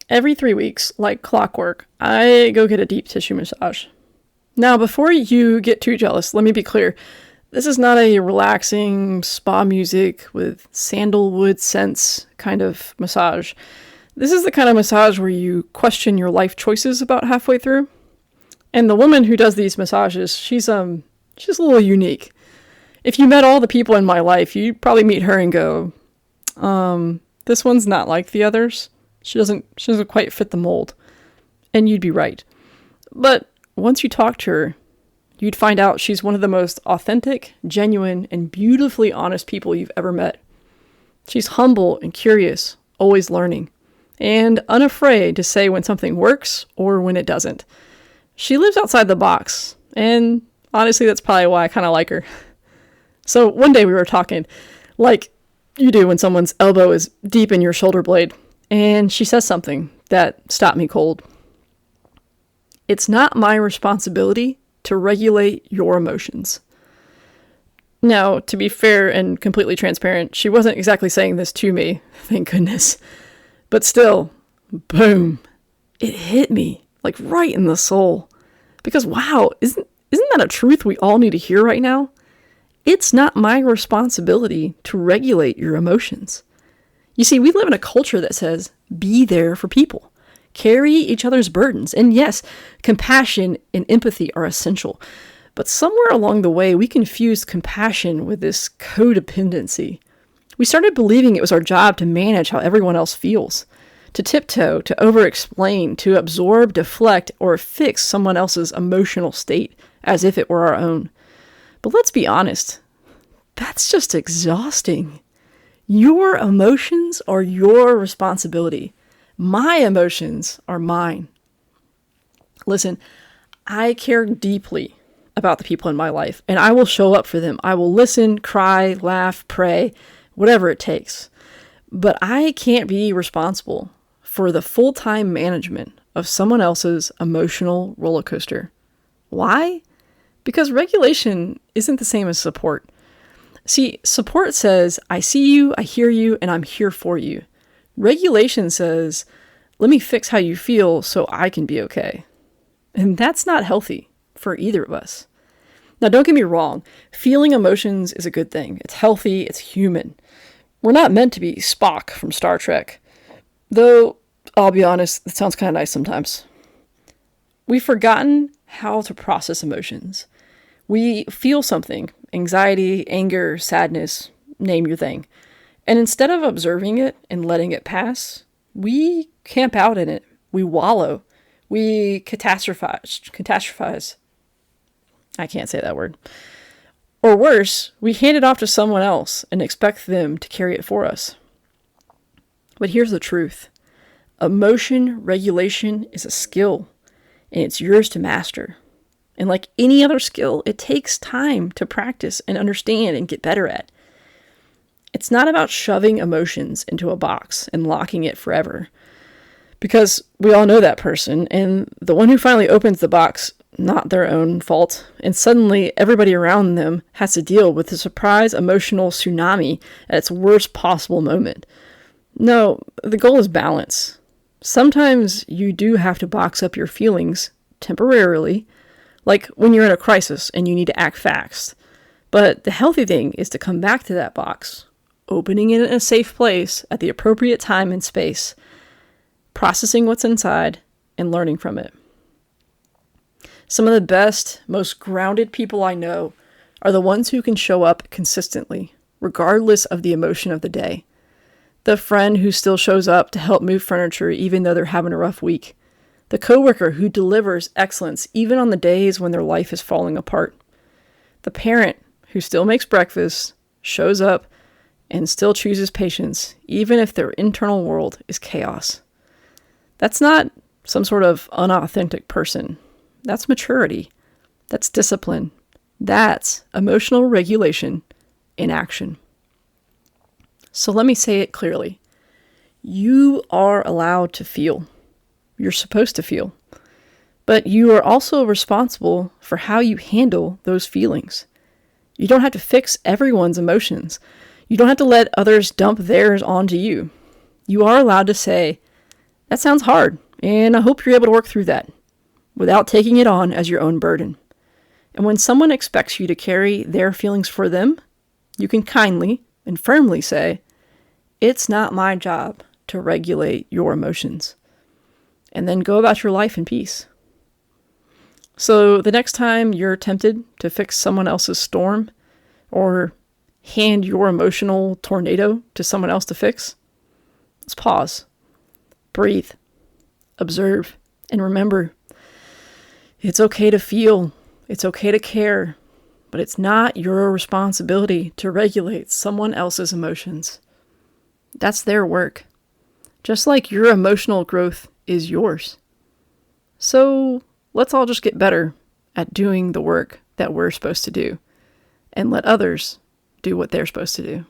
Every 3 weeks, like clockwork, I go get a deep tissue massage. Now, before you get too jealous, let me be clear. This is not a relaxing spa music with sandalwood scents kind of massage. This is the kind of massage where you question your life choices about halfway through. And the woman who does these massages, she's a little unique. If you met all the people in my life, you'd probably meet her and go, this one's not like the others. She doesn't quite fit the mold. And you'd be right. But once you talk to her, you'd find out she's one of the most authentic, genuine, and beautifully honest people you've ever met. She's humble and curious, always learning, and unafraid to say when something works or when it doesn't. She lives outside the box, and honestly, that's probably why I kind of like her. So one day we were talking, like you do when someone's elbow is deep in your shoulder blade, and she says something that stopped me cold. It's not my responsibility to regulate your emotions. Now, to be fair and completely transparent, she wasn't exactly saying this to me, thank goodness. But still, boom, it hit me, like right in the soul. Because wow, isn't that a truth we all need to hear right now? It's not my responsibility to regulate your emotions. You see, we live in a culture that says, be there for people. Carry each other's burdens. And yes, compassion and empathy are essential. But somewhere along the way, we confused compassion with this codependency. We started believing it was our job to manage how everyone else feels, to tiptoe, to over-explain, to absorb, deflect, or fix someone else's emotional state as if it were our own. But let's be honest, that's just exhausting. Your emotions are your responsibility. My emotions are mine. Listen, I care deeply about the people in my life, and I will show up for them. I will listen, cry, laugh, pray, whatever it takes. But I can't be responsible for the full-time management of someone else's emotional roller coaster. Why? Because regulation isn't the same as support. See, support says, I see you, I hear you, and I'm here for you. Regulation says, let me fix how you feel so I can be okay. And that's not healthy for either of us. Now, don't get me wrong. Feeling emotions is a good thing. It's healthy. It's human. We're not meant to be Spock from Star Trek. Though, I'll be honest, it sounds kind of nice sometimes. We've forgotten how to process emotions. We feel something, anxiety, anger, sadness, name your thing. And instead of observing it and letting it pass, we camp out in it. We wallow. We catastrophize. I can't say that word. Or worse, we hand it off to someone else and expect them to carry it for us. But here's the truth. Emotion regulation is a skill, and it's yours to master. And like any other skill, it takes time to practice and understand and get better at. It's not about shoving emotions into a box and locking it forever. Because we all know that person, and the one who finally opens the box, not their own fault, and suddenly everybody around them has to deal with the surprise emotional tsunami at its worst possible moment. No, the goal is balance. Sometimes you do have to box up your feelings temporarily, like when you're in a crisis and you need to act fast. But the healthy thing is to come back to that box, opening it in a safe place at the appropriate time and space, processing what's inside, and learning from it. Some of the best, most grounded people I know are the ones who can show up consistently, regardless of the emotion of the day. The friend who still shows up to help move furniture even though they're having a rough week. The coworker who delivers excellence even on the days when their life is falling apart. The parent who still makes breakfast, shows up, and still chooses patience even if their internal world is chaos. That's not some sort of unauthentic person. That's maturity. That's discipline. That's emotional regulation in action. So let me say it clearly. You are allowed to feel. You're supposed to feel. But you are also responsible for how you handle those feelings. You don't have to fix everyone's emotions. You don't have to let others dump theirs onto you. You are allowed to say, That sounds hard, and I hope you're able to work through that without taking it on as your own burden. And when someone expects you to carry their feelings for them, you can kindly and firmly say, "It's not my job to regulate your emotions." And then go about your life in peace. So the next time you're tempted to fix someone else's storm or hand your emotional tornado to someone else to fix, let's pause, breathe, observe, and remember, it's okay to feel, it's okay to care, but it's not your responsibility to regulate someone else's emotions. That's their work, just like your emotional growth is yours. So let's all just get better at doing the work that we're supposed to do and let others do what they're supposed to do.